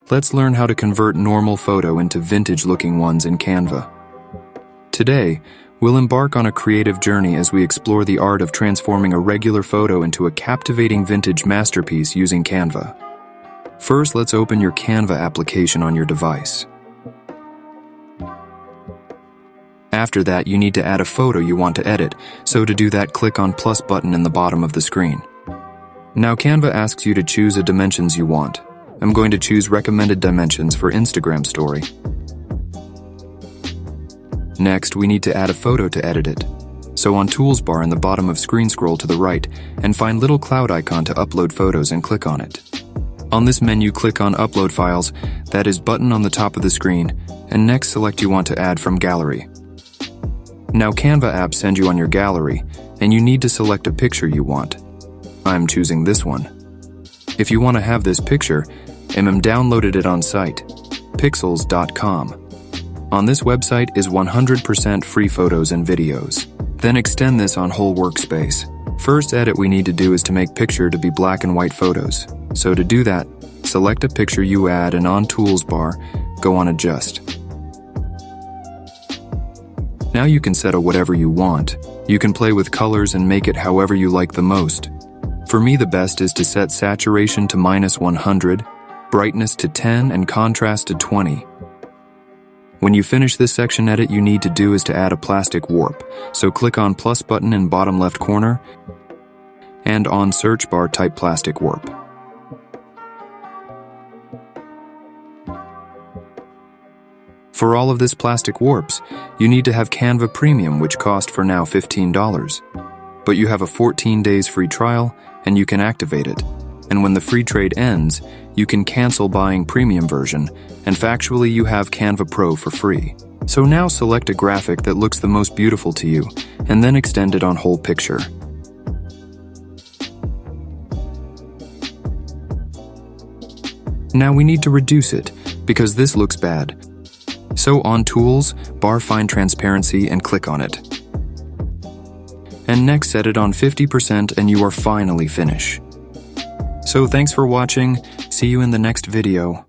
Let's learn how to convert normal photo into vintage-looking ones in Canva. Today, we'll embark on a creative journey as we explore the art of transforming a regular photo into a captivating vintage masterpiece using Canva. First, let's open your Canva application on your device. After that, you need to add a photo you want to edit, so to do that, click on plus button in the bottom of the screen. Now Canva asks you to choose the dimensions you want. I'm going to choose recommended dimensions for Instagram story. Next, we need to add a photo to edit it. So on Tools bar in the bottom of screen, scroll to the right and find little cloud icon to upload photos and click on it. On this menu, click on Upload Files, that is button on the top of the screen, and next select you want to add from gallery. Now Canva app send you on your gallery, and you need to select a picture you want. I'm choosing this one. If you want to have this picture, downloaded it on site, pixels.com. On this website is 100% free photos and videos. Then extend this on whole workspace. First edit we need to do is to make picture to be black and white photos. So to do that, select a picture you add and on Tools bar, go on Adjust. Now you can set whatever you want. You can play with colors and make it however you like the most. For me, the best is to set saturation to -100, brightness to 10, and contrast to 20. When you finish this section edit, you need to do is to add a plastic warp. So click on plus button in bottom left corner, and on search bar type plastic warp. For all of this plastic warps, you need to have Canva Premium, which cost for now $15. But you have a 14 days free trial, and you can activate it. And when the free trade ends, you can cancel buying premium version, and factually you have Canva Pro for free. So now select a graphic that looks the most beautiful to you, and then extend it on whole picture. Now we need to reduce it, because this looks bad. So on Tools, bar find Transparency and click on it. And next set it on 50% and you are finally finished. So thanks for watching, see you in the next video.